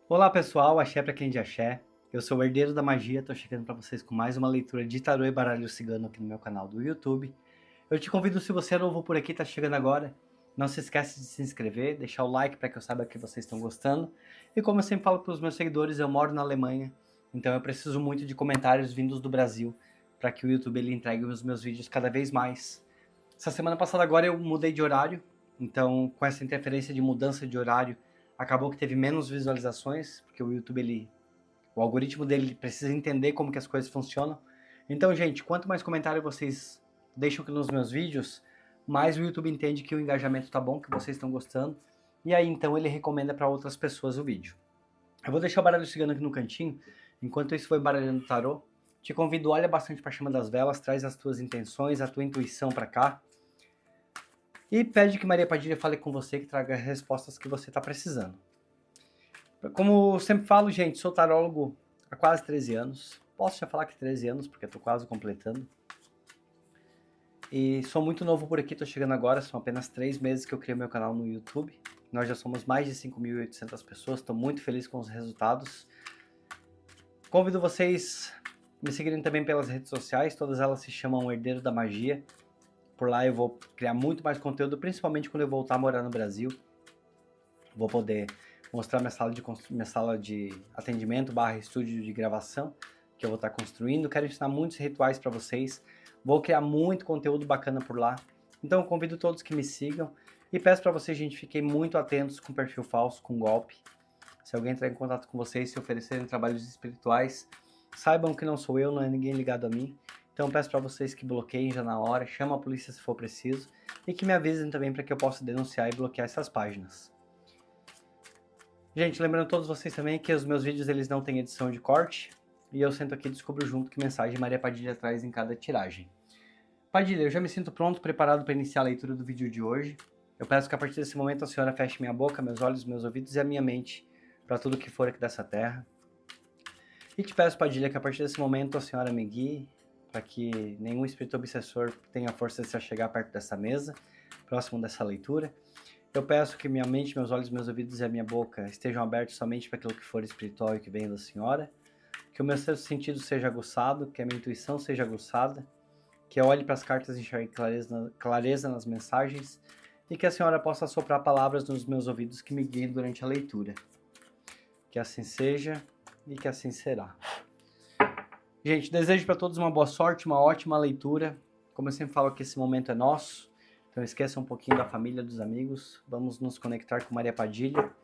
Olá pessoal, axé pra quem de axé. Eu sou o Herdeiro da Magia, tô chegando pra vocês com mais uma leitura de tarô e baralho cigano aqui no meu canal do YouTube. Eu te convido, se você é novo por aqui, tá chegando agora, não se esquece de se inscrever, deixar o like para que eu saiba que vocês estão gostando. E como eu sempre falo para os meus seguidores, eu moro na Alemanha, então eu preciso muito de comentários vindos do Brasil para que o YouTube ele entregue os meus vídeos cada vez mais. Essa semana passada agora eu mudei de horário, então com essa interferência de mudança de horário, acabou que teve menos visualizações, porque o YouTube o algoritmo dele precisa entender como que as coisas funcionam. Então, gente, quanto mais comentário vocês deixam aqui nos meus vídeos, mais o YouTube entende que o engajamento tá bom, que vocês estão gostando, e aí então ele recomenda para outras pessoas o vídeo. Eu vou deixar o baralho cigano aqui no cantinho, enquanto isso foi baralhando o tarô. Te convido, olha bastante para a chama das velas, traz as tuas intenções, a tua intuição para cá. E pede que Maria Padilha fale com você, que traga as respostas que você está precisando. Como eu sempre falo, gente, sou tarólogo há quase 13 anos. Posso já falar que 13 anos, porque estou quase completando. E sou muito novo por aqui, estou chegando agora, são apenas 3 meses que eu criei meu canal no YouTube. Nós já somos mais de 5.800 pessoas, estou muito feliz com os resultados. Convido vocês a me seguirem também pelas redes sociais, todas elas se chamam Herdeiro da Magia. Por lá eu vou criar muito mais conteúdo, principalmente quando eu voltar a morar no Brasil. Vou poder mostrar minha sala de atendimento / estúdio de gravação, que eu vou estar construindo. Quero ensinar muitos rituais para vocês. Vou criar muito conteúdo bacana por lá. Então eu convido todos que me sigam e peço para vocês, gente, fiquem muito atentos com perfil falso, com golpe. Se alguém entrar em contato com vocês, se oferecerem trabalhos espirituais, saibam que não sou eu, não é ninguém ligado a mim. Então peço para vocês que bloqueiem já na hora, chamem a polícia se for preciso e que me avisem também para que eu possa denunciar e bloquear essas páginas. Gente, lembrando a todos vocês também que os meus vídeos eles não têm edição de corte e eu sento aqui e descubro junto que mensagem Maria Padilha traz em cada tiragem. Padilha, eu já me sinto pronto, preparado para iniciar a leitura do vídeo de hoje. Eu peço que a partir desse momento a senhora feche minha boca, meus olhos, meus ouvidos e a minha mente para tudo que for aqui dessa terra. E te peço, Padilha, que a partir desse momento a senhora me guie para que nenhum espírito obsessor tenha força de se chegar perto dessa mesa, próximo dessa leitura. Eu peço que minha mente, meus olhos, meus ouvidos e a minha boca estejam abertos somente para aquilo que for espiritual e que venha da senhora. Que o meu sexto sentido seja aguçado, que a minha intuição seja aguçada, que eu olhe para as cartas e enxergue clareza nas mensagens e que a senhora possa soprar palavras nos meus ouvidos que me guiem durante a leitura. Que assim seja e que assim será. Gente, desejo para todos uma boa sorte, uma ótima leitura. Como eu sempre falo que esse momento é nosso, então esqueça um pouquinho da família, dos amigos. Vamos nos conectar com Maria Padilha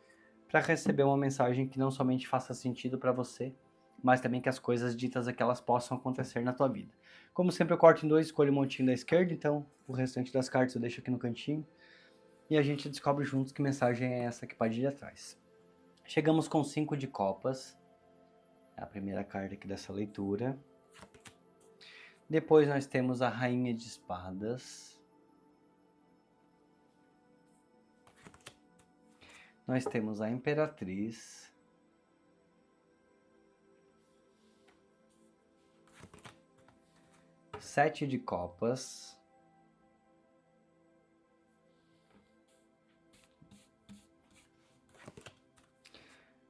para receber uma mensagem que não somente faça sentido para você, mas também que as coisas ditas aqui elas possam acontecer na tua vida. Como sempre eu corto em dois, escolho o montinho da esquerda, então o restante das cartas eu deixo aqui no cantinho. E a gente descobre juntos que mensagem é essa que Padilha traz. Chegamos com 5 de copas. É a primeira carta aqui dessa leitura. Depois nós temos a Rainha de Espadas. Nós temos a Imperatriz. Sete de Copas.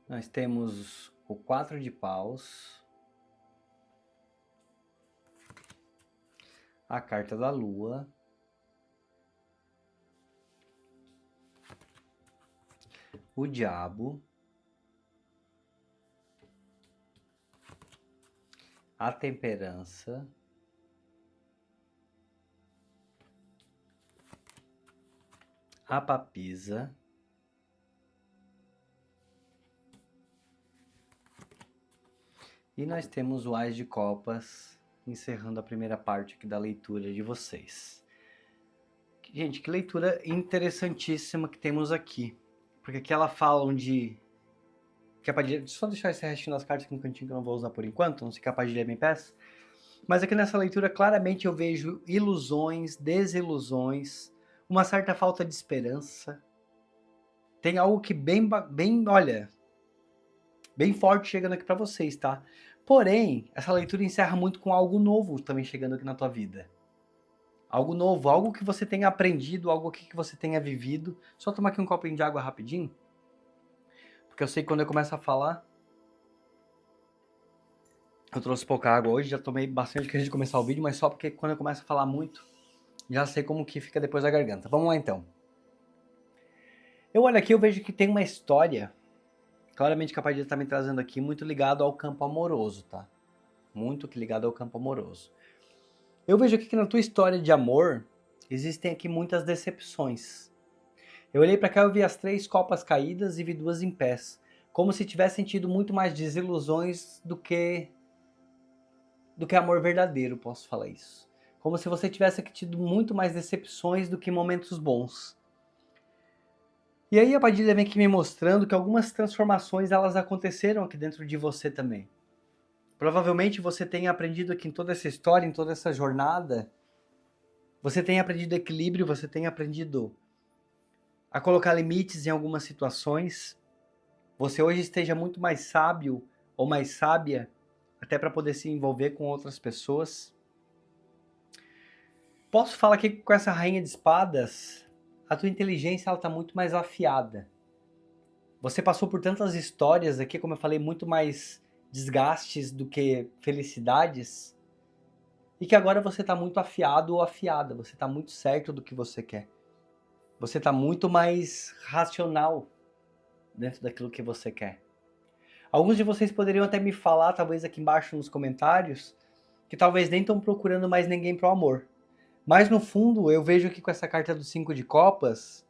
Nós temos o 4 de Paus. A carta da Lua. O Diabo. A Temperança. A Papisa. E nós temos o Ás de Copas, encerrando a primeira parte aqui da leitura de vocês. Gente, que leitura interessantíssima que temos aqui. Porque aqui ela fala de... Só deixar esse restinho das cartas aqui no cantinho que eu não vou usar por enquanto, não sei capaz de ler bem peça. Mas aqui nessa leitura, claramente eu vejo ilusões, desilusões, uma certa falta de esperança. Tem algo que olha, bem forte chegando aqui para vocês, tá? Porém, essa leitura encerra muito com algo novo também chegando aqui na tua vida. Algo novo, algo que você tenha aprendido, algo que você tenha vivido. Só tomar aqui um copinho de água rapidinho. Porque eu sei que quando eu começo a falar... Eu trouxe pouca água hoje, já tomei bastante antes de começar o vídeo, mas só porque quando eu começo a falar muito, já sei como que fica depois da garganta. Vamos lá então. Eu olho aqui, eu vejo que tem uma história, claramente que a Padilha está me trazendo aqui, muito ligado ao campo amoroso, tá? Muito ligado ao campo amoroso. Eu vejo aqui que na tua história de amor, existem aqui muitas decepções. Eu olhei para cá, eu vi as 3 copas caídas e vi 2 em pés. Como se tivessem tido muito mais desilusões do que amor verdadeiro, posso falar isso. Como se você tivesse tido muito mais decepções do que momentos bons. E aí a Padilha vem aqui me mostrando que algumas transformações elas aconteceram aqui dentro de você também. Provavelmente você tenha aprendido aqui em toda essa história, em toda essa jornada, você tenha aprendido equilíbrio, você tenha aprendido a colocar limites em algumas situações. Você hoje esteja muito mais sábio ou mais sábia até para poder se envolver com outras pessoas. Posso falar que com essa rainha de espadas, a tua inteligência ela está muito mais afiada. Você passou por tantas histórias aqui, como eu falei, muito mais desgastes do que felicidades, e que agora você está muito afiado ou afiada, você está muito certo do que você quer. Você está muito mais racional dentro daquilo que você quer. Alguns de vocês poderiam até me falar, talvez aqui embaixo nos comentários, que talvez nem estão procurando mais ninguém para o amor. Mas no fundo, eu vejo aqui com essa carta do 5 de copas,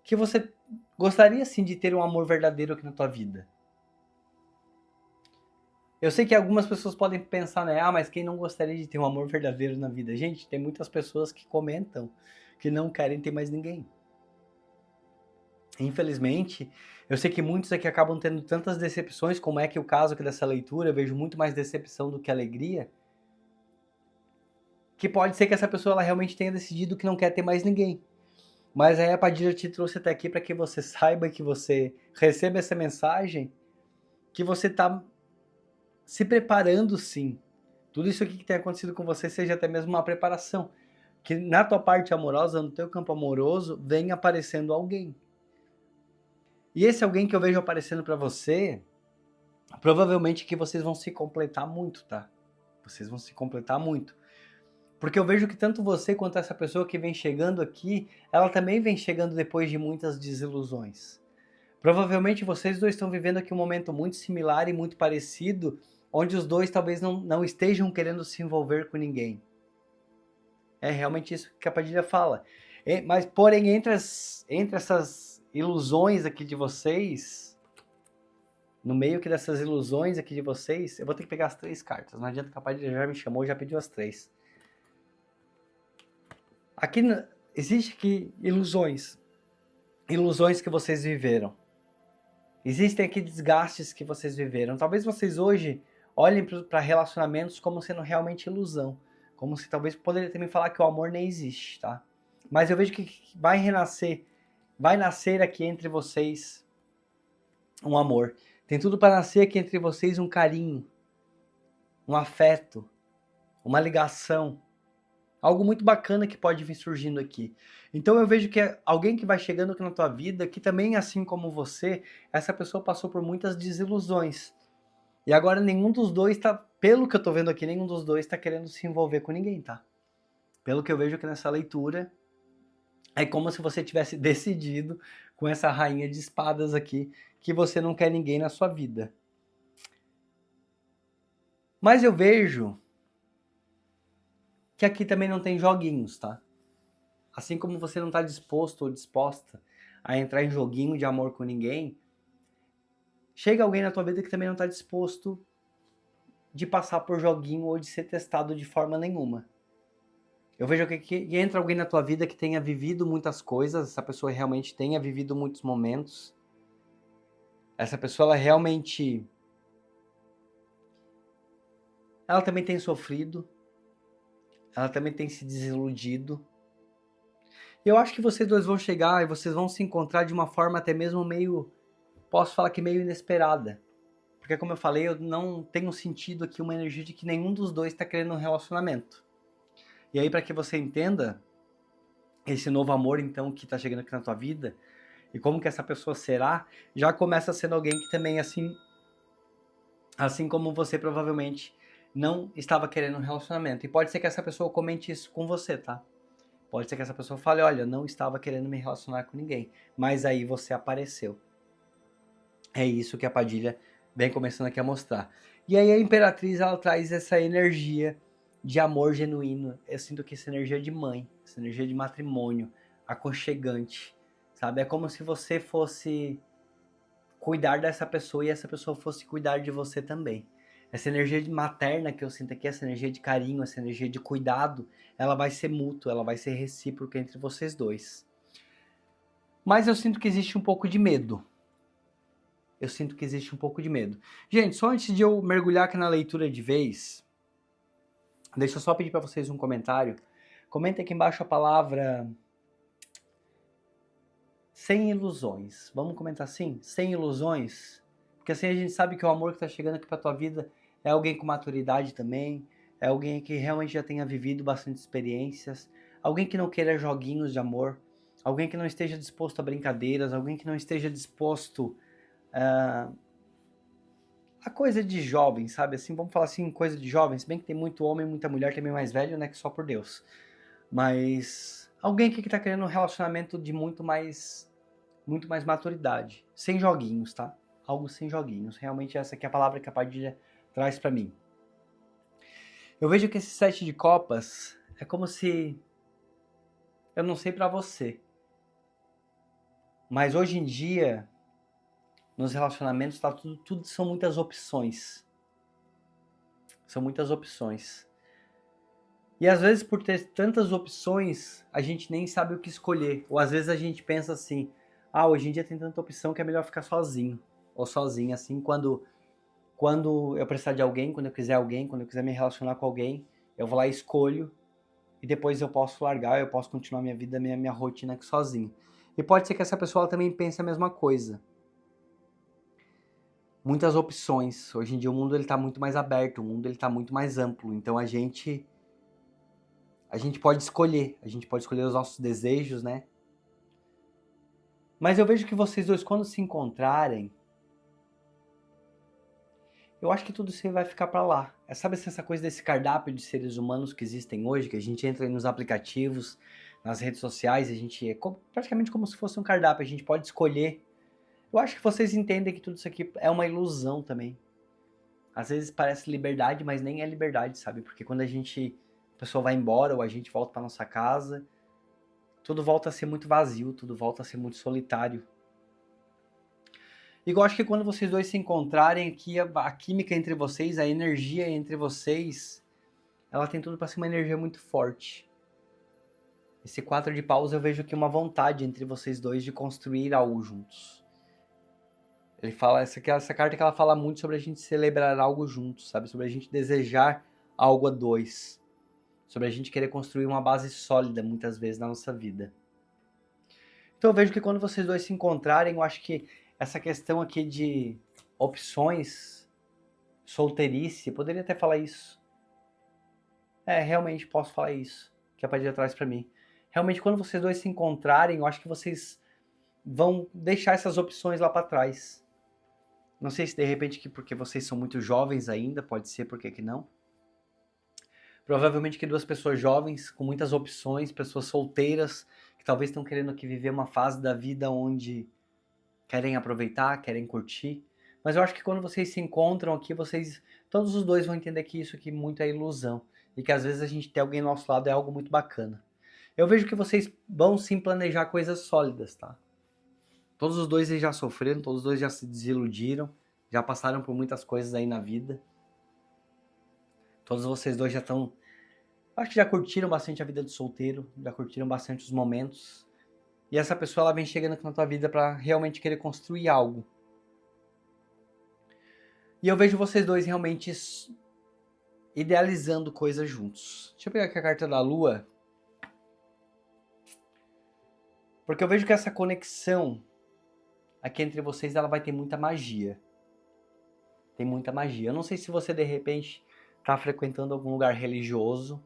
que você gostaria sim de ter um amor verdadeiro aqui na tua vida. Eu sei que algumas pessoas podem pensar, né? Ah, mas quem não gostaria de ter um amor verdadeiro na vida? Gente, tem muitas pessoas que comentam que não querem ter mais ninguém. Infelizmente, eu sei que muitos aqui acabam tendo tantas decepções, como é que o caso aqui dessa leitura, eu vejo muito mais decepção do que alegria, que pode ser que essa pessoa ela realmente tenha decidido que não quer ter mais ninguém. Mas aí a Padilha te trouxe até aqui para que você saiba, que você receba essa mensagem, que você está se preparando sim. Tudo isso aqui que tem acontecido com você seja até mesmo uma preparação. Que na tua parte amorosa, no teu campo amoroso, venha aparecendo alguém. E esse alguém que eu vejo aparecendo para você, provavelmente que vocês vão se completar muito, tá? Vocês vão se completar muito. Porque eu vejo que tanto você quanto essa pessoa que vem chegando aqui, ela também vem chegando depois de muitas desilusões. Provavelmente vocês dois estão vivendo aqui um momento muito similar e muito parecido, onde os dois talvez não estejam querendo se envolver com ninguém. É realmente isso que a Padilha fala. Mas, porém, entre essas ilusões aqui de vocês, no meio que dessas ilusões aqui de vocês, eu vou ter que pegar as 3 cartas. Não adianta que a Padilha já me chamou, já pediu as 3. Aqui existe aqui ilusões. Ilusões que vocês viveram. Existem aqui desgastes que vocês viveram. Talvez vocês hoje olhem para relacionamentos como sendo realmente ilusão. Como se talvez poderia também falar que o amor nem existe, tá? Mas eu vejo que vai renascer, vai nascer aqui entre vocês um amor. Tem tudo para nascer aqui entre vocês um carinho, um afeto, uma ligação. Algo muito bacana que pode vir surgindo aqui. Então eu vejo que é alguém que vai chegando aqui na tua vida, que também, assim como você, essa pessoa passou por muitas desilusões. E agora nenhum dos dois tá, pelo que eu tô vendo aqui, nenhum dos dois tá querendo se envolver com ninguém, tá? Pelo que eu vejo aqui nessa leitura, é como se você tivesse decidido com essa rainha de espadas aqui, que você não quer ninguém na sua vida. Mas eu vejo que aqui também não tem joguinhos, tá? Assim como você não está disposto ou disposta a entrar em joguinho de amor com ninguém, chega alguém na tua vida que também não está disposto de passar por joguinho ou de ser testado de forma nenhuma. Eu vejo que entra alguém na tua vida que tenha vivido muitas coisas, essa pessoa realmente tenha vivido muitos momentos, essa pessoa ela realmente... ela também tem sofrido, ela também tem se desiludido. E eu acho que vocês dois vão chegar e vocês vão se encontrar de uma forma até mesmo meio... posso falar que meio inesperada. Porque como eu falei, eu não tenho sentido aqui uma energia de que nenhum dos dois está querendo um relacionamento. E aí para que você entenda esse novo amor então que está chegando aqui na tua vida, e como que essa pessoa será, já começa sendo alguém que também, assim como você provavelmente não estava querendo um relacionamento. E pode ser que essa pessoa comente isso com você, tá? Pode ser que essa pessoa fale, olha, não estava querendo me relacionar com ninguém, mas aí você apareceu. É isso que a Padilha vem começando aqui a mostrar. E aí a Imperatriz, ela traz essa energia de amor genuíno. Eu sinto que essa energia de mãe, essa energia de matrimônio, aconchegante, sabe? É como se você fosse cuidar dessa pessoa e essa pessoa fosse cuidar de você também. Essa energia de materna que eu sinto aqui, essa energia de carinho, essa energia de cuidado, ela vai ser mútua, ela vai ser recíproca entre vocês dois. Mas eu sinto que existe um pouco de medo. Eu sinto que existe um pouco de medo. Gente, só antes de eu mergulhar aqui na leitura de vez, deixa eu só pedir para vocês um comentário. Comenta aqui embaixo a palavra sem ilusões. Vamos comentar assim? Sem ilusões? Porque assim a gente sabe que o amor que está chegando aqui para tua vida é alguém com maturidade também, é alguém que realmente já tenha vivido bastante experiências, alguém que não queira joguinhos de amor, alguém que não esteja disposto a brincadeiras, alguém que não esteja disposto a coisa de jovem, sabe? Assim, vamos falar assim, coisa de jovem, se bem que tem muito homem, muita mulher também mais velho, né? Que só por Deus. Mas alguém que tá querendo um relacionamento de muito mais maturidade. Sem joguinhos, tá? Algo sem joguinhos. Realmente essa aqui é a palavra que a Padilha traz pra mim. Eu vejo que esse 7 de copas é como se... Eu não sei pra você. Mas hoje em dia, nos relacionamentos, tá tudo são muitas opções. São muitas opções. E às vezes por ter tantas opções, a gente nem sabe o que escolher. Ou às vezes a gente pensa assim, hoje em dia tem tanta opção que é melhor ficar sozinho. Ou sozinha, assim, quando eu precisar de alguém, quando eu quiser alguém, quando eu quiser me relacionar com alguém, eu vou lá e escolho. E depois eu posso largar, eu posso continuar minha vida, minha rotina aqui sozinho. E pode ser que essa pessoa também pense a mesma coisa. Muitas opções. Hoje em dia o mundo ele tá muito mais aberto, o mundo ele tá muito mais amplo. Então a gente pode escolher os nossos desejos, né? Mas eu vejo que vocês dois, quando se encontrarem, eu acho que tudo isso aí vai ficar pra lá. Sabe essa coisa desse cardápio de seres humanos que existem hoje, que a gente entra aí nos aplicativos, nas redes sociais, a gente é praticamente como se fosse um cardápio, a gente pode escolher. Eu acho que vocês entendem que tudo isso aqui é uma ilusão também. Às vezes parece liberdade, mas nem é liberdade, sabe? Porque quando a pessoa vai embora ou a gente volta pra nossa casa, tudo volta a ser muito vazio, tudo volta a ser muito solitário. E eu acho que quando vocês dois se encontrarem aqui, a química entre vocês, a energia entre vocês, ela tem tudo para ser uma energia muito forte. Esse 4 de paus eu vejo aqui uma vontade entre vocês dois de construir algo juntos. Ele fala, essa carta que ela fala muito sobre a gente celebrar algo juntos, sabe? Sobre a gente desejar algo a dois. Sobre a gente querer construir uma base sólida, muitas vezes, na nossa vida. Então eu vejo que quando vocês dois se encontrarem, eu acho que essa questão aqui de opções, solteirice, eu poderia até falar isso. Realmente posso falar isso, que a Padilha traz pra mim. Realmente, quando vocês dois se encontrarem, eu acho que vocês vão deixar essas opções lá pra trás. Não sei se de repente que porque vocês são muito jovens ainda, pode ser, por que não? Provavelmente que duas pessoas jovens, com muitas opções, pessoas solteiras, que talvez estão querendo aqui viver uma fase da vida onde querem aproveitar, querem curtir. Mas eu acho que quando vocês se encontram aqui, todos os dois vão entender que isso aqui muito é ilusão. E que às vezes a gente ter alguém ao nosso lado é algo muito bacana. Eu vejo que vocês vão sim planejar coisas sólidas, tá? Todos os dois já sofreram, todos os dois já se desiludiram, já passaram por muitas coisas aí na vida. Todos vocês dois já estão... Acho que já curtiram bastante a vida de solteiro, já curtiram bastante os momentos. E essa pessoa, ela vem chegando aqui na tua vida pra realmente querer construir algo. E eu vejo vocês dois realmente idealizando coisas juntos. Deixa eu pegar aqui a carta da Lua. Porque eu vejo que essa conexão aqui entre vocês, ela vai ter muita magia. Tem muita magia. Eu não sei se você, de repente, tá frequentando algum lugar religioso.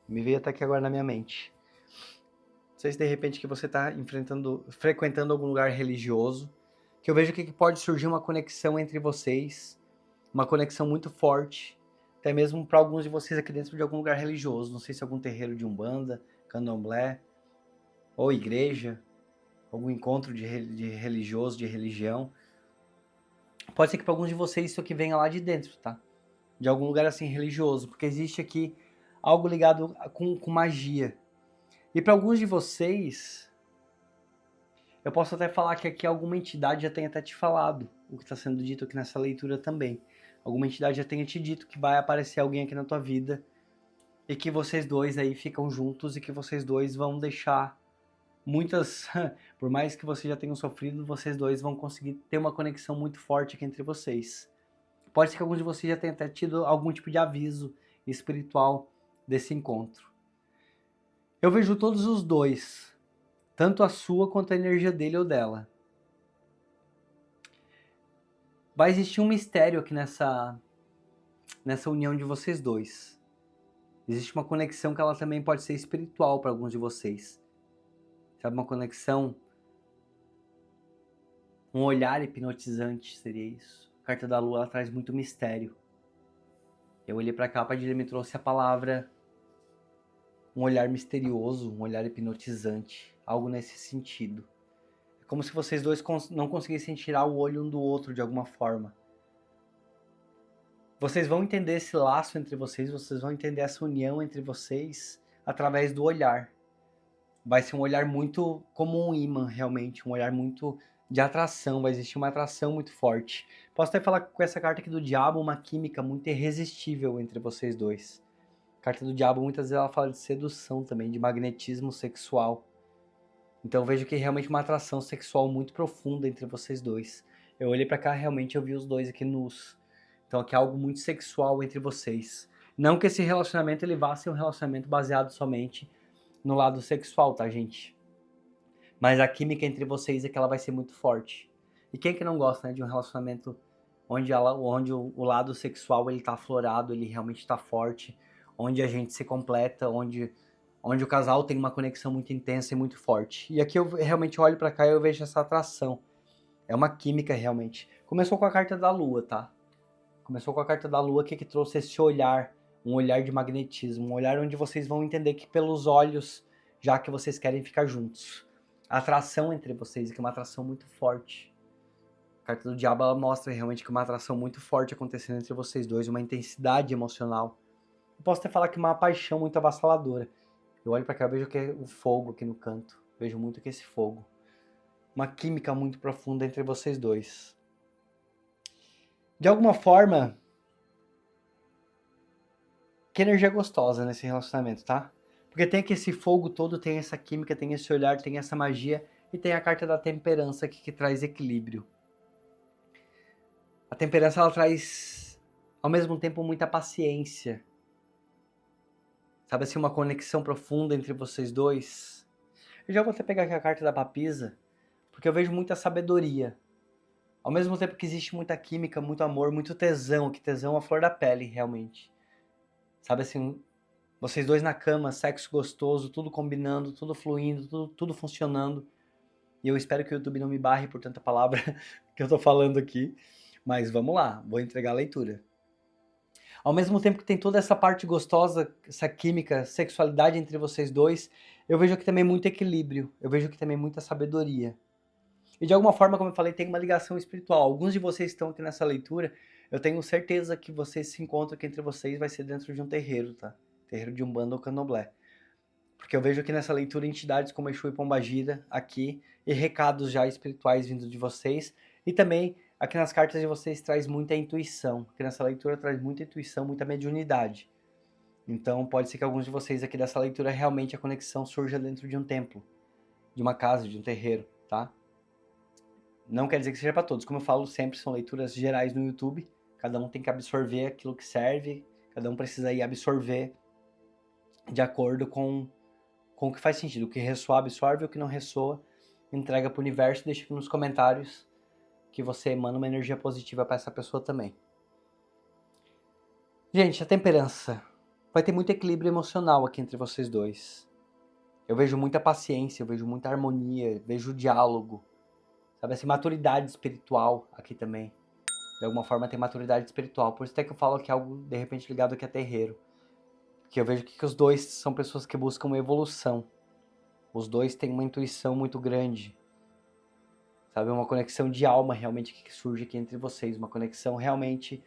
Me veio até aqui agora na minha mente. Não sei se de repente que você está frequentando algum lugar religioso, que eu vejo que pode surgir uma conexão entre vocês, uma conexão muito forte, até mesmo para alguns de vocês aqui dentro de algum lugar religioso, não sei se algum terreiro de Umbanda, Candomblé, ou igreja, algum encontro de religioso, de religião. Pode ser que para alguns de vocês isso aqui venha lá de dentro, tá? De algum lugar assim religioso, porque existe aqui algo ligado com magia. E para alguns de vocês, eu posso até falar que aqui alguma entidade já tenha até te falado o que está sendo dito aqui nessa leitura também. Alguma entidade já tenha te dito que vai aparecer alguém aqui na tua vida e que vocês dois aí ficam juntos e que vocês dois vão deixar muitas... Por mais que vocês já tenham sofrido, vocês dois vão conseguir ter uma conexão muito forte aqui entre vocês. Pode ser que alguns de vocês já tenham até tido algum tipo de aviso espiritual desse encontro. Eu vejo todos os dois, tanto a sua quanto a energia dele ou dela. Vai existir um mistério aqui nessa união de vocês dois. Existe uma conexão que ela também pode ser espiritual para alguns de vocês. Sabe, uma conexão, um olhar hipnotizante seria isso. A carta da lua, ela traz muito mistério. Eu olhei para cá, a Padilha me trouxe a palavra, um olhar misterioso, um olhar hipnotizante, algo nesse sentido. É como se vocês dois não conseguissem tirar o olho um do outro de alguma forma. Vocês vão entender esse laço entre vocês, vocês vão entender essa união entre vocês através do olhar. Vai ser um olhar muito como um ímã, realmente, um olhar muito de atração, vai existir uma atração muito forte. Posso até falar com essa carta aqui do diabo, uma química muito irresistível entre vocês dois. A carta do diabo, muitas vezes, ela fala de sedução também, de magnetismo sexual. Então eu vejo que realmente uma atração sexual muito profunda entre vocês dois. Eu olhei pra cá, realmente eu vi os dois aqui nus. Então aqui é algo muito sexual entre vocês. Não que esse relacionamento ele vá ser um relacionamento baseado somente no lado sexual, tá, gente? Mas a química entre vocês é que ela vai ser muito forte. E quem que não gosta, né, de um relacionamento onde o lado sexual ele tá aflorado, ele realmente tá forte, onde a gente se completa, onde o casal tem uma conexão muito intensa e muito forte. E aqui eu realmente olho pra cá e eu vejo essa atração. É uma química realmente. Começou com a carta da lua, tá? Começou com a carta da lua que trouxe esse olhar, um olhar de magnetismo, um olhar onde vocês vão entender que pelos olhos, já que vocês querem ficar juntos. A atração entre vocês, que é uma atração muito forte. A carta do diabo, ela mostra realmente que uma atração muito forte acontecendo entre vocês dois, uma intensidade emocional. Eu posso até falar que uma paixão muito avassaladora. Eu olho pra cá e vejo que é o fogo aqui no canto. Vejo muito que esse fogo. Uma química muito profunda entre vocês dois. De alguma forma, que energia gostosa nesse relacionamento, tá? Porque tem aqui esse fogo todo, tem essa química, tem esse olhar, tem essa magia e tem a carta da temperança aqui que traz equilíbrio. A temperança, ela traz, ao mesmo tempo, muita paciência. Sabe assim, uma conexão profunda entre vocês dois. Eu já vou até pegar aqui a carta da papisa, porque eu vejo muita sabedoria. Ao mesmo tempo que existe muita química, muito amor, muito tesão, que tesão é a flor da pele, realmente. Sabe assim, vocês dois na cama, sexo gostoso, tudo combinando, tudo fluindo, tudo funcionando. E eu espero que o YouTube não me barre por tanta palavra que eu tô falando aqui. Mas vamos lá, vou entregar a leitura. Ao mesmo tempo que tem toda essa parte gostosa, essa química, sexualidade entre vocês dois, eu vejo aqui também muito equilíbrio, eu vejo aqui também muita sabedoria. E de alguma forma, como eu falei, tem uma ligação espiritual. Alguns de vocês estão aqui nessa leitura, eu tenho certeza que vocês se encontram aqui entre vocês vai ser dentro de um terreiro, tá? Terreiro de Umbanda ou Candomblé. Porque eu vejo aqui nessa leitura entidades como Exu e Pombagira aqui, e recados já espirituais vindo de vocês, e também aqui nas cartas de vocês traz muita intuição, aqui nessa leitura traz muita intuição, muita mediunidade. Então pode ser que alguns de vocês aqui dessa leitura realmente a conexão surja dentro de um templo, de uma casa, de um terreiro, tá? Não quer dizer que seja para todos, como eu falo sempre, são leituras gerais no YouTube, cada um tem que absorver aquilo que serve, cada um precisa ir absorver de acordo com o que faz sentido, o que ressoa absorve, o que não ressoa entrega para o universo, deixa aqui nos comentários que você emana uma energia positiva para essa pessoa também. Gente, a temperança. Vai ter muito equilíbrio emocional aqui entre vocês dois. Eu vejo muita paciência, eu vejo muita harmonia, vejo diálogo, sabe assim, maturidade espiritual aqui também. De alguma forma tem maturidade espiritual. Por isso até que eu falo que é algo, de repente, ligado aqui a terreiro. Que eu vejo que os dois são pessoas que buscam evolução. Os dois têm uma intuição muito grande. Sabe, uma conexão de alma realmente que surge aqui entre vocês. Uma conexão realmente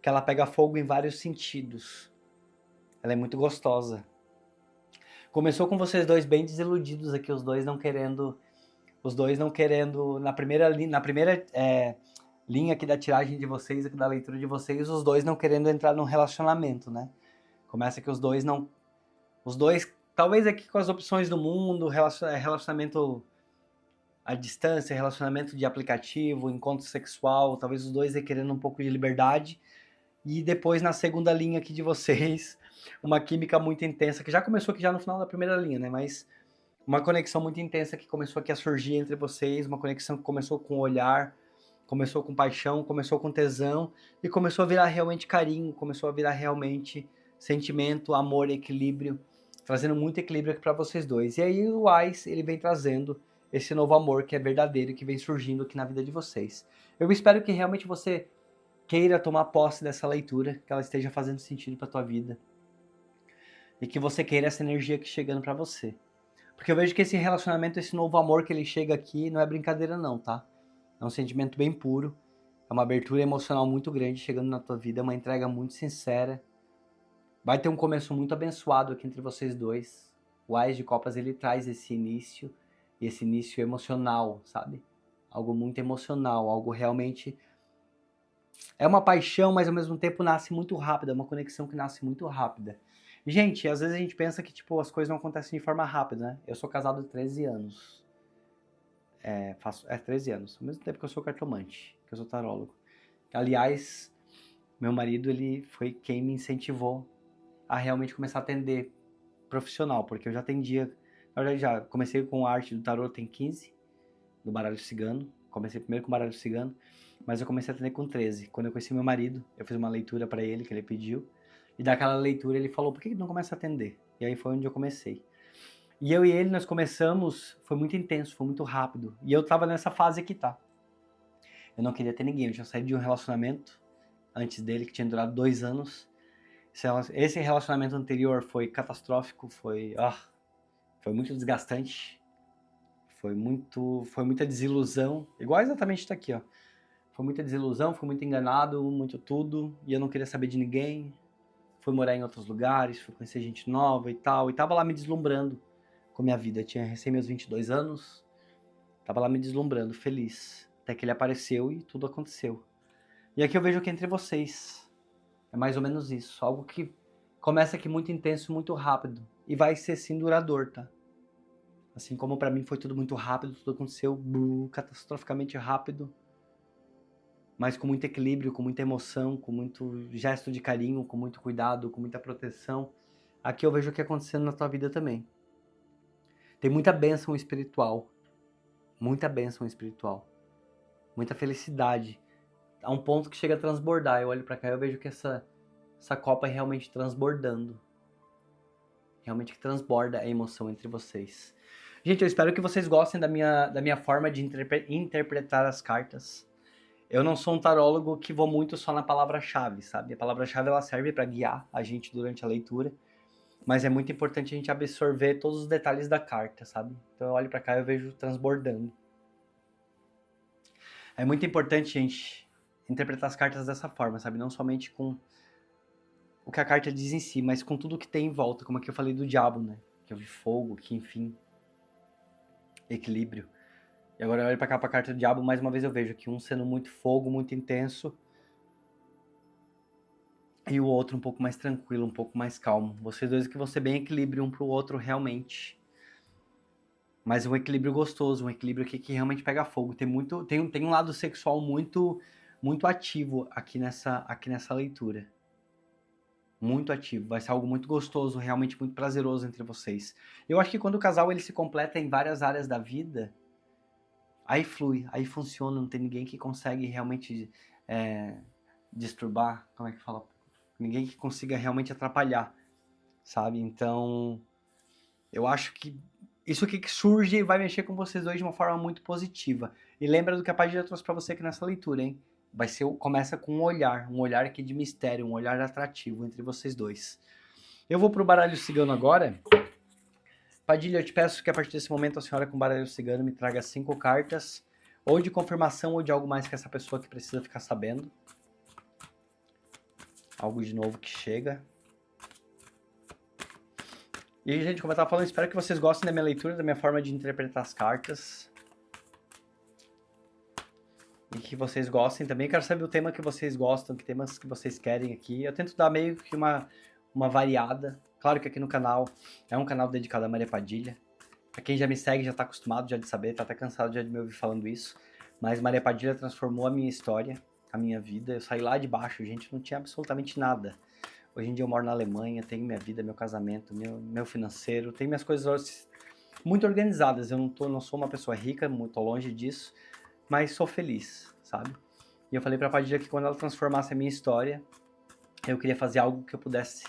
que ela pega fogo em vários sentidos. Ela é muito gostosa. Começou com vocês dois bem desiludidos aqui, os dois não querendo... na primeira linha aqui da tiragem de vocês, aqui da leitura de vocês, os dois não querendo entrar num relacionamento, né? Começa que os dois, talvez aqui com as opções do mundo, relacionamento à distância, relacionamento de aplicativo, encontro sexual, talvez os dois querendo um pouco de liberdade. E depois na segunda linha aqui de vocês, uma química muito intensa, que já começou aqui já no final da primeira linha, né? Mas uma conexão muito intensa que começou aqui a surgir entre vocês, uma conexão que começou com olhar, começou com paixão, começou com tesão e começou a virar realmente carinho, começou a virar realmente sentimento, amor, equilíbrio, trazendo muito equilíbrio aqui para vocês dois. E aí o Ais, ele vem trazendo esse novo amor que é verdadeiro, que vem surgindo aqui na vida de vocês. Eu espero que realmente você queira tomar posse dessa leitura, que ela esteja fazendo sentido para tua vida e que você queira essa energia aqui chegando para você. Porque eu vejo que esse relacionamento, esse novo amor que ele chega aqui, não é brincadeira não, tá? É um sentimento bem puro, é uma abertura emocional muito grande chegando na tua vida, é uma entrega muito sincera. Vai ter um começo muito abençoado aqui entre vocês dois. O Ás de Copas, ele traz esse início emocional, sabe? Algo muito emocional, algo realmente... É uma paixão, mas ao mesmo tempo nasce muito rápida, é uma conexão que nasce muito rápida. Gente, às vezes a gente pensa que, tipo, as coisas não acontecem de forma rápida, né? Eu sou casado há 13 anos. 13 anos. Ao mesmo tempo que eu sou cartomante, que eu sou tarólogo. Aliás, meu marido, ele foi quem me incentivou a realmente começar a atender profissional, porque eu já atendia... Na verdade, já comecei com a arte do tarô, tem 15, do baralho cigano. Comecei primeiro com o baralho cigano, mas eu comecei a atender com 13. Quando eu conheci meu marido, eu fiz uma leitura para ele, que ele pediu, e daquela leitura ele falou, por que não começa a atender? E aí foi onde eu comecei. E eu e ele, nós começamos, foi muito intenso, foi muito rápido. E eu tava nessa fase aqui, tá? Eu não queria ter ninguém, eu tinha saído de um relacionamento antes dele, que tinha durado 2 anos. Esse relacionamento anterior foi catastrófico, foi muito desgastante. Foi muita desilusão. Igual exatamente isso aqui, ó. Foi muita desilusão, fui muito enganado, muito tudo. E eu não queria saber de ninguém. Fui morar em outros lugares, fui conhecer gente nova e tal. E tava lá me deslumbrando com a minha vida. Eu tinha recém meus 22 anos. Tava lá me deslumbrando, feliz. Até que ele apareceu e tudo aconteceu. E aqui eu vejo que entre vocês é mais ou menos isso. Algo que começa aqui muito intenso, muito rápido. E vai ser sim duradouro, tá? Assim como pra mim foi tudo muito rápido, tudo aconteceu catastroficamente rápido. Mas com muito equilíbrio, com muita emoção, com muito gesto de carinho, com muito cuidado, com muita proteção. Aqui eu vejo o que acontecendo na tua vida também. Tem muita bênção espiritual. Muita bênção espiritual. Muita felicidade. A um ponto que chega a transbordar. Eu olho pra cá e eu vejo que essa copa é realmente transbordando. Realmente que transborda a emoção entre vocês. Gente, eu espero que vocês gostem da minha forma de interpretar as cartas. Eu não sou um tarólogo que vou muito só na palavra-chave, sabe? A palavra-chave ela serve para guiar a gente durante a leitura, mas é muito importante a gente absorver todos os detalhes da carta, sabe? Então eu olho para cá e eu vejo transbordando. É muito importante, gente, interpretar as cartas dessa forma, sabe? Não somente com o que a carta diz em si, mas com tudo que tem em volta, como aqui eu falei do diabo, né? Que eu vi fogo, que enfim, equilíbrio. E agora eu olho pra cá pra carta do diabo, mais uma vez eu vejo aqui um sendo muito fogo, muito intenso, e o outro um pouco mais tranquilo, um pouco mais calmo. Vocês dois que vão ser bem equilíbrio um pro outro realmente. Mas um equilíbrio gostoso, um equilíbrio aqui que realmente pega fogo. Tem um lado sexual muito ativo aqui nessa leitura. Muito ativo, vai ser algo muito gostoso, realmente muito prazeroso entre vocês. Eu acho que quando o casal ele se completa em várias áreas da vida, aí flui, aí funciona, não tem ninguém que consegue realmente disturbar, como é que fala? Ninguém que consiga realmente atrapalhar, sabe? Então, eu acho que isso aqui que surge vai mexer com vocês dois de uma forma muito positiva. E lembra do que a Padilha trouxe pra você aqui nessa leitura, hein? Começa com um olhar aqui de mistério, um olhar atrativo entre vocês dois. Eu vou pro baralho cigano agora. Padilha, eu te peço que a partir desse momento a senhora com o baralho cigano me traga 5 cartas, ou de confirmação ou de algo mais que essa pessoa que precisa ficar sabendo. Algo de novo que chega. E, gente, como eu tava falando, espero que vocês gostem da minha leitura, da minha forma de interpretar as cartas. E que vocês gostem também. Quero saber o tema que vocês gostam, que temas que vocês querem aqui. Eu tento dar meio que uma variada. Claro que aqui no canal é um canal dedicado a Maria Padilha. Pra quem já me segue, já tá acostumado já de saber, tá até cansado já de me ouvir falando isso. Mas Maria Padilha transformou a minha história, a minha vida. Eu saí lá de baixo, gente, não tinha absolutamente nada. Hoje em dia eu moro na Alemanha, tenho minha vida, meu casamento, meu financeiro, tenho minhas coisas muito organizadas. Eu não sou uma pessoa rica, muito longe disso, mas sou feliz, sabe? E eu falei pra Padilha que quando ela transformasse a minha história, eu queria fazer algo que eu pudesse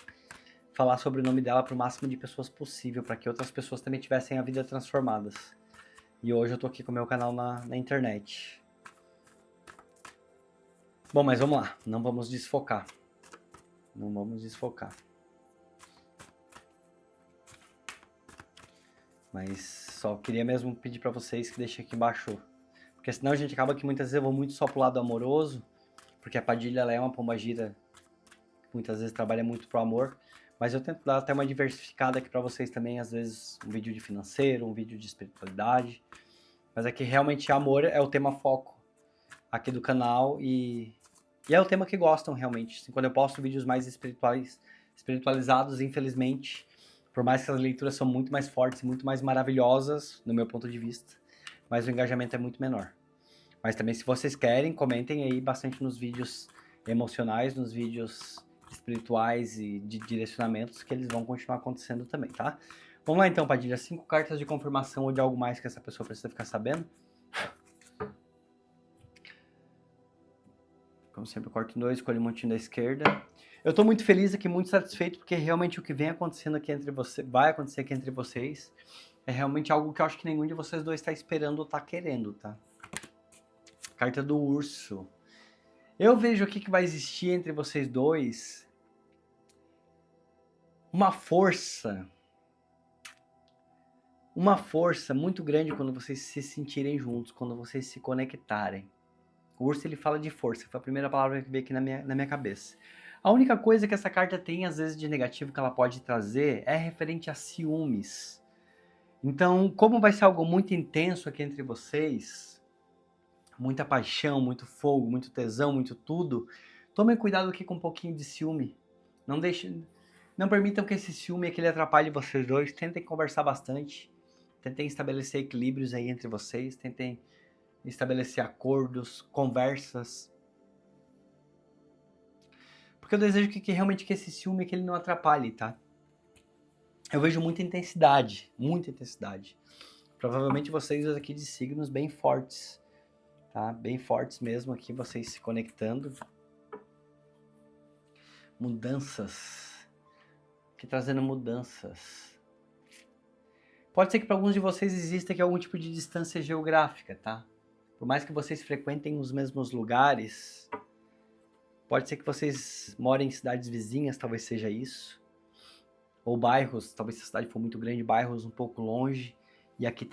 falar sobre o nome dela para o máximo de pessoas possível, para que outras pessoas também tivessem a vida transformadas. E hoje eu tô aqui com o meu canal na internet. Bom, mas vamos lá, não vamos desfocar. Não vamos desfocar. Mas só queria mesmo pedir para vocês que deixem aqui embaixo. Porque senão a gente acaba que muitas vezes eu vou muito só pro lado amoroso, porque a Padilha ela é uma pombagira que muitas vezes trabalha muito pro amor. Mas eu tento dar até uma diversificada aqui para vocês também, às vezes um vídeo de financeiro, um vídeo de espiritualidade. Mas aqui realmente amor é o tema foco aqui do canal e é o tema que gostam realmente. Assim, quando eu posto vídeos mais espiritualizados, infelizmente, por mais que as leituras são muito mais fortes, muito mais maravilhosas, no meu ponto de vista, mas o engajamento é muito menor. Mas também se vocês querem, comentem aí bastante nos vídeos emocionais, nos vídeos espirituais e de direcionamentos, que eles vão continuar acontecendo também, tá? Vamos lá então, Padilha, 5 cartas de confirmação ou de algo mais que essa pessoa precisa ficar sabendo. Como sempre, eu corto em 2, escolho um montinho da esquerda. Eu tô muito feliz aqui, muito satisfeito, porque realmente o que vem acontecendo aqui entre vocês, vai acontecer aqui entre vocês, é realmente algo que eu acho que nenhum de vocês dois tá esperando ou tá querendo, tá? Carta do urso. Eu vejo aqui que vai existir entre vocês dois uma força muito grande quando vocês se sentirem juntos, quando vocês se conectarem. O urso ele fala de força, foi a primeira palavra que veio aqui na minha cabeça. A única coisa que essa carta tem às vezes de negativo que ela pode trazer é referente a ciúmes. Então, como vai ser algo muito intenso aqui entre vocês, muita paixão, muito fogo, muito tesão, muito tudo, tomem cuidado aqui com um pouquinho de ciúme. Não permitam que esse ciúme que ele atrapalhe vocês dois. Tentem conversar bastante. Tentem estabelecer equilíbrios aí entre vocês. Tentem estabelecer acordos, conversas. Porque eu desejo que realmente que esse ciúme que ele não atrapalhe, tá? Eu vejo muita intensidade, muita intensidade. Provavelmente vocês aqui de signos bem fortes. Tá? Bem fortes mesmo aqui, vocês se conectando. Mudanças. Aqui trazendo mudanças. Pode ser que para alguns de vocês exista aqui algum tipo de distância geográfica, tá? Por mais que vocês frequentem os mesmos lugares, pode ser que vocês morem em cidades vizinhas, talvez seja isso. Ou bairros, talvez se a cidade for muito grande, bairros um pouco longe. E aqui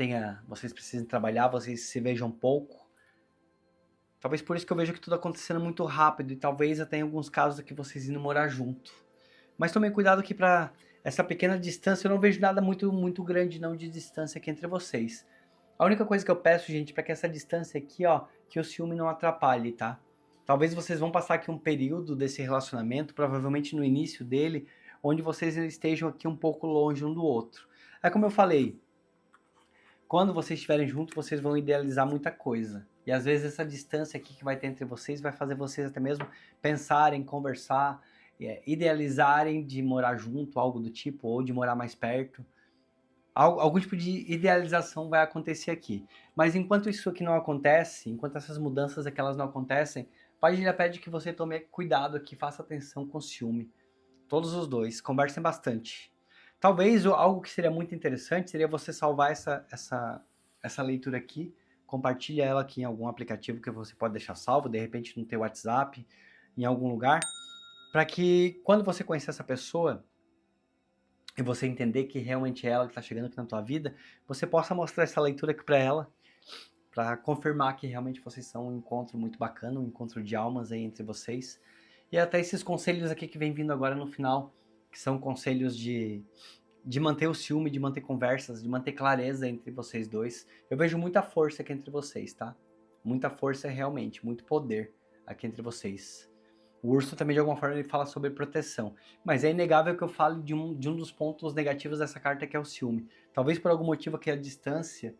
vocês precisem trabalhar, vocês se vejam pouco. Talvez por isso que eu vejo que tudo acontecendo muito rápido e talvez até em alguns casos aqui vocês indo morar junto. Mas tomem cuidado que para essa pequena distância eu não vejo nada muito grande não de distância aqui entre vocês. A única coisa que eu peço, gente, para que essa distância aqui, ó, que o ciúme não atrapalhe, tá? Talvez vocês vão passar aqui um período desse relacionamento, provavelmente no início dele, onde vocês estejam aqui um pouco longe um do outro. É como eu falei, quando vocês estiverem juntos, vocês vão idealizar muita coisa. E às vezes essa distância aqui que vai ter entre vocês vai fazer vocês até mesmo pensarem, conversar, idealizarem de morar junto, algo do tipo, ou de morar mais perto. Algum tipo de idealização vai acontecer aqui. Mas enquanto isso aqui não acontece, enquanto essas mudanças aqui elas não acontecem, Padilha pede que você tome cuidado aqui, faça atenção com o ciúme. Todos os dois, conversem bastante. Talvez algo que seria muito interessante seria você salvar essa leitura aqui, compartilha ela aqui em algum aplicativo que você pode deixar salvo, de repente no teu WhatsApp, em algum lugar, para que quando você conhecer essa pessoa e você entender que realmente é ela que está chegando aqui na tua vida, você possa mostrar essa leitura aqui para ela, para confirmar que realmente vocês são um encontro muito bacana, um encontro de almas aí entre vocês. E até esses conselhos aqui que vem vindo agora no final, que são conselhos de manter o ciúme, de manter conversas, de manter clareza entre vocês dois. Eu vejo muita força aqui entre vocês, tá? Muita força realmente, muito poder aqui entre vocês. O urso também, de alguma forma, ele fala sobre proteção. Mas é inegável que eu fale de um dos pontos negativos dessa carta, que é o ciúme. Talvez por algum motivo que a distância,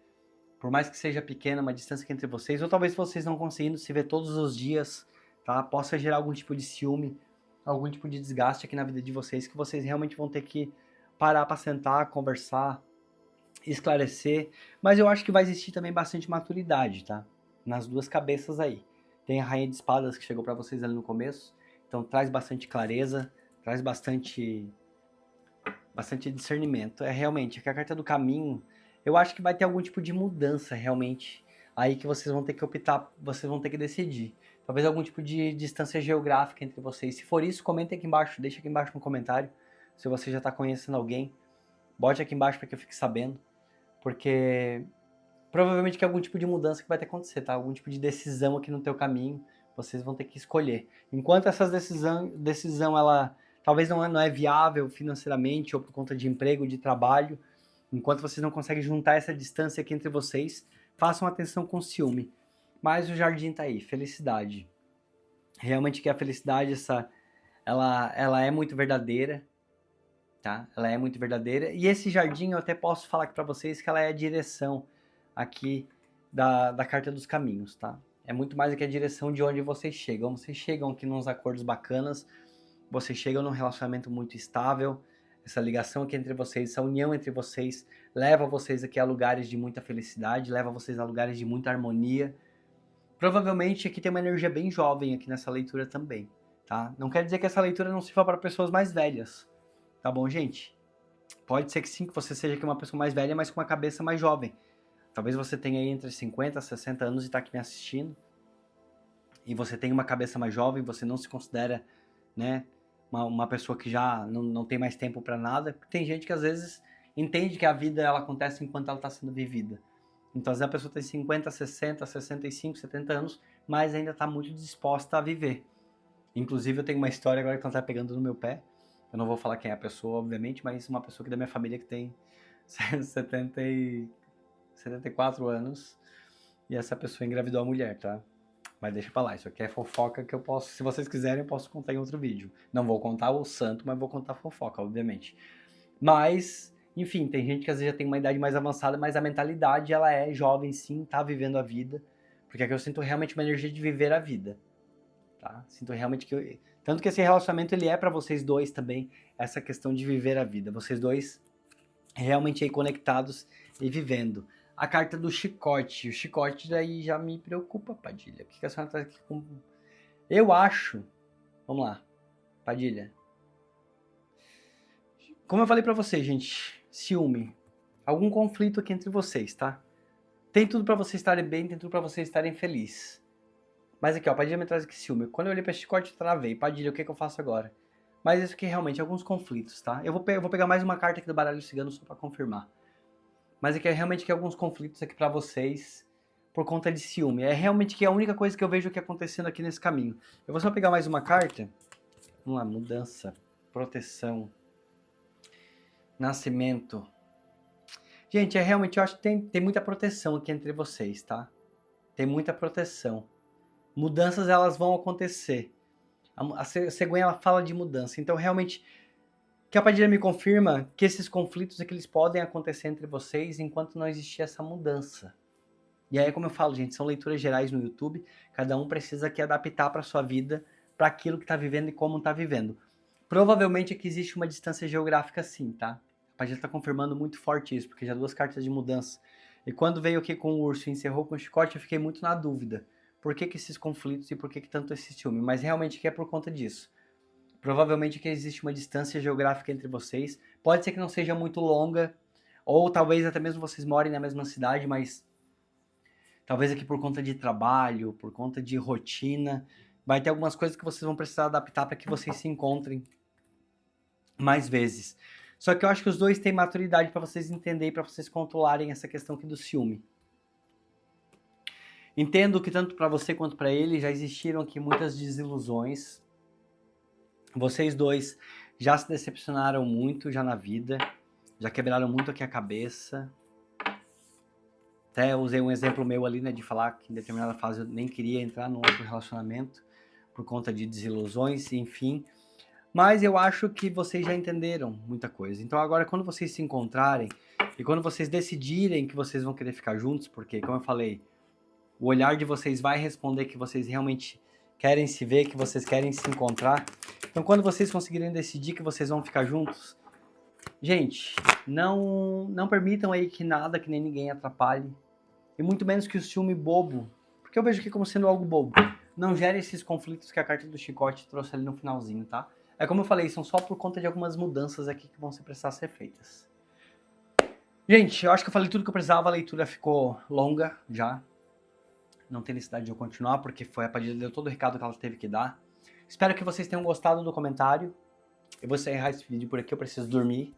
por mais que seja pequena, uma distância que entre vocês, ou talvez vocês não conseguindo se ver todos os dias, tá? Possa gerar algum tipo de ciúme, algum tipo de desgaste aqui na vida de vocês, que vocês realmente vão ter que parar para sentar, conversar, esclarecer. Mas eu acho que vai existir também bastante maturidade, tá? Nas duas cabeças aí. Tem a Rainha de Espadas que chegou para vocês ali no começo, então traz bastante clareza, traz bastante discernimento. É realmente que a carta do caminho, eu acho que vai ter algum tipo de mudança realmente aí que vocês vão ter que optar, vocês vão ter que decidir. Talvez algum tipo de distância geográfica entre vocês. Se for isso, comenta aqui embaixo, deixa aqui embaixo no comentário. Se você já está conhecendo alguém, bote aqui embaixo para que eu fique sabendo, porque provavelmente que é algum tipo de mudança que vai ter que acontecer, tá? Algum tipo de decisão aqui no teu caminho, vocês vão ter que escolher. Enquanto essa decisão ela talvez não é viável financeiramente ou por conta de emprego, de trabalho, enquanto vocês não conseguem juntar essa distância aqui entre vocês, façam atenção com ciúme. Mas o jardim tá aí, felicidade. Realmente que a felicidade ela é muito verdadeira, tá? Ela é muito verdadeira. E esse jardim eu até posso falar aqui para vocês que ela é a direção aqui da Carta dos Caminhos, tá? É muito mais do que a direção de onde vocês chegam. Vocês chegam aqui nos acordos bacanas, vocês chegam num relacionamento muito estável, essa ligação aqui entre vocês, essa união entre vocês, leva vocês aqui a lugares de muita felicidade, leva vocês a lugares de muita harmonia. Provavelmente aqui tem uma energia bem jovem aqui nessa leitura também, tá? Não quer dizer que essa leitura não sirva para pessoas mais velhas, tá bom, gente? Pode ser que sim, que você seja aqui uma pessoa mais velha, mas com uma cabeça mais jovem. Talvez você tenha aí entre 50 e 60 anos e está aqui me assistindo, e você tem uma cabeça mais jovem, você não se considera, né, uma pessoa que já não tem mais tempo para nada, porque tem gente que às vezes entende que a vida ela acontece enquanto ela está sendo vivida. Então, às vezes a pessoa tem 50, 60, 65, 70 anos, mas ainda está muito disposta a viver. Inclusive, eu tenho uma história agora que ela está pegando no meu pé. Eu não vou falar quem é a pessoa, obviamente, mas uma pessoa aqui da minha família que tem 74 anos. E essa pessoa engravidou a mulher, tá? Mas deixa pra lá, isso aqui é fofoca que eu posso, se vocês quiserem, eu posso contar em outro vídeo. Não vou contar o santo, mas vou contar a fofoca, obviamente. Mas, enfim, tem gente que às vezes já tem uma idade mais avançada, mas a mentalidade, ela é jovem sim, tá vivendo a vida. Porque aqui eu sinto realmente uma energia de viver a vida, tá? Sinto realmente que tanto que esse relacionamento ele é para vocês dois também, essa questão de viver a vida. Vocês dois realmente aí conectados e vivendo. A carta do chicote. O chicote daí já me preocupa, Padilha. O que a senhora tá aqui com... Eu acho... Vamos lá, Padilha. Como eu falei pra vocês, gente, ciúme. Algum conflito aqui entre vocês, tá? Tem tudo pra vocês estarem bem, tem tudo pra vocês estarem felizes. Mas aqui, ó, Padilha me traz aqui ciúme. Quando eu olhei pra esse chicote, eu travei. Padilha, o que eu faço agora? Mas isso aqui realmente, alguns conflitos, tá? Eu vou pegar mais uma carta aqui do baralho cigano só pra confirmar. Mas aqui é realmente que alguns conflitos aqui pra vocês por conta de ciúme. É realmente que é a única coisa que eu vejo aqui acontecendo aqui nesse caminho. Eu vou só pegar mais uma carta. Vamos lá, mudança, proteção, nascimento. Gente, realmente, eu acho que tem muita proteção aqui entre vocês, tá? Tem muita proteção. Mudanças, elas vão acontecer. A cegonha, ela fala de mudança. Então, realmente, que a Padilha me confirma que esses conflitos é que eles podem acontecer entre vocês enquanto não existir essa mudança. E aí, como eu falo, gente, são leituras gerais no YouTube. Cada um precisa aqui adaptar para sua vida, para aquilo que está vivendo e como está vivendo. Provavelmente aqui existe uma distância geográfica sim, tá? A Padilha está confirmando muito forte isso, porque já 2 cartas de mudança. E quando veio aqui com o urso e encerrou com o chicote, eu fiquei muito na dúvida. Por que esses conflitos e por que tanto esse ciúme? Mas realmente que é por conta disso. Provavelmente que existe uma distância geográfica entre vocês. Pode ser que não seja muito longa, ou talvez até mesmo vocês morem na mesma cidade, mas talvez aqui por conta de trabalho, por conta de rotina, vai ter algumas coisas que vocês vão precisar adaptar para que vocês se encontrem mais vezes. Só que eu acho que os dois têm maturidade para vocês entenderem, para vocês controlarem essa questão aqui do ciúme. Entendo que tanto para você quanto para ele já existiram aqui muitas desilusões. Vocês dois já se decepcionaram muito já na vida, já quebraram muito aqui a cabeça. Até usei um exemplo meu ali, né, de falar que em determinada fase eu nem queria entrar num outro relacionamento por conta de desilusões, enfim. Mas eu acho que vocês já entenderam muita coisa. Então agora quando vocês se encontrarem e quando vocês decidirem que vocês vão querer ficar juntos, porque como eu falei, o olhar de vocês vai responder que vocês realmente querem se ver, que vocês querem se encontrar. Então quando vocês conseguirem decidir que vocês vão ficar juntos, gente, não permitam aí que nada, que nem ninguém atrapalhe. E muito menos que o ciúme bobo, porque eu vejo aqui como sendo algo bobo. Não gere esses conflitos que a carta do chicote trouxe ali no finalzinho, tá? É como eu falei, são só por conta de algumas mudanças aqui que vão precisar ser feitas. Gente, eu acho que eu falei tudo que eu precisava, a leitura ficou longa já. Não tem necessidade de eu continuar, porque foi a Padilha deu todo o recado que ela teve que dar. Espero que vocês tenham gostado do comentário. Eu vou encerrar esse vídeo por aqui, eu preciso dormir.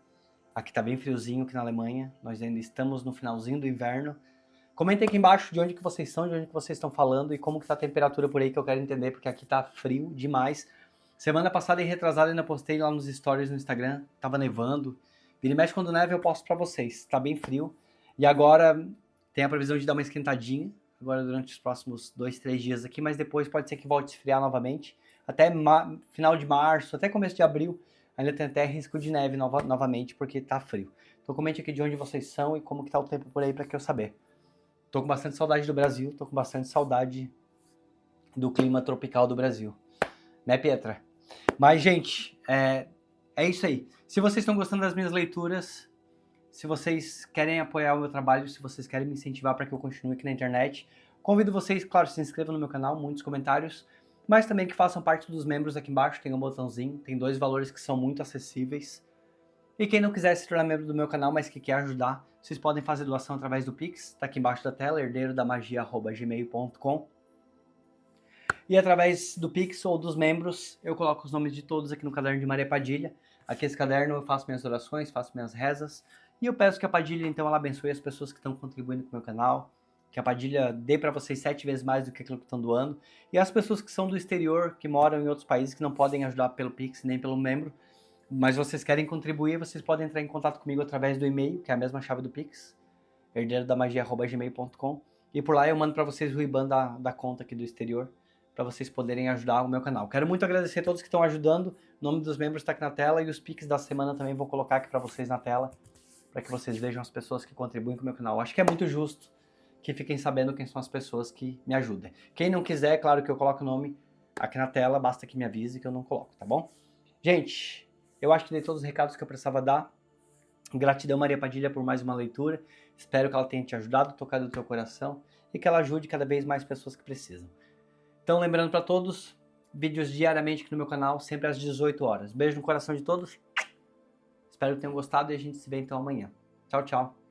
Aqui tá bem friozinho aqui na Alemanha, nós ainda estamos no finalzinho do inverno. Comentem aqui embaixo de onde que vocês são, de onde que vocês estão falando e como que tá a temperatura por aí, que eu quero entender, porque aqui tá frio demais. Semana passada e retrasada ainda postei lá nos stories no Instagram, tava nevando. Vira e mexe quando neve eu posto pra vocês, tá bem frio. E agora tem a previsão de dar uma esquentadinha, agora durante os próximos 2, 3 dias aqui, mas depois pode ser que volte a esfriar novamente. Até final de março, até começo de abril, ainda tem até risco de neve novamente, porque tá frio. Então comente aqui de onde vocês são e como que tá o tempo por aí pra que eu saber. Tô com bastante saudade do Brasil, tô com bastante saudade do clima tropical do Brasil. Né, Pietra? Mas, gente, é isso aí. Se vocês estão gostando das minhas leituras, se vocês querem apoiar o meu trabalho, se vocês querem me incentivar para que eu continue aqui na internet, convido vocês, claro, se inscrevam no meu canal, muitos comentários, mas também que façam parte dos membros aqui embaixo, tem um botãozinho, tem 2 valores que são muito acessíveis. E quem não quiser se tornar membro do meu canal, mas que quer ajudar, vocês podem fazer doação através do Pix, tá aqui embaixo da tela, herdeirodamagia@gmail.com. E através do Pix ou dos membros, eu coloco os nomes de todos aqui no caderno de Maria Padilha. Aqui esse caderno eu faço minhas orações, faço minhas rezas. E eu peço que a Padilha, então, ela abençoe as pessoas que estão contribuindo com o meu canal. Que a Padilha dê para vocês 7 vezes mais do que aquilo que estão doando. E as pessoas que são do exterior, que moram em outros países, que não podem ajudar pelo Pix nem pelo membro, mas vocês querem contribuir, vocês podem entrar em contato comigo através do e-mail, que é a mesma chave do Pix, herdeirodamagia@gmail.com, e por lá eu mando para vocês o IBAN da conta aqui do exterior, para vocês poderem ajudar o meu canal. Quero muito agradecer a todos que estão ajudando, o nome dos membros está aqui na tela, e os Pix da semana também vou colocar aqui para vocês na tela, para que vocês vejam as pessoas que contribuem com o meu canal. Acho que é muito justo que fiquem sabendo quem são as pessoas que me ajudam. Quem não quiser, é claro que eu coloco o nome aqui na tela, basta que me avise que eu não coloco, tá bom? Gente, eu acho que dei todos os recados que eu precisava dar. Gratidão, Maria Padilha, por mais uma leitura. Espero que ela tenha te ajudado, tocado o teu coração e que ela ajude cada vez mais pessoas que precisam. Então, lembrando para todos, vídeos diariamente aqui no meu canal, sempre às 18 horas. Beijo no coração de todos. Espero que tenham gostado e a gente se vê então amanhã. Tchau, tchau.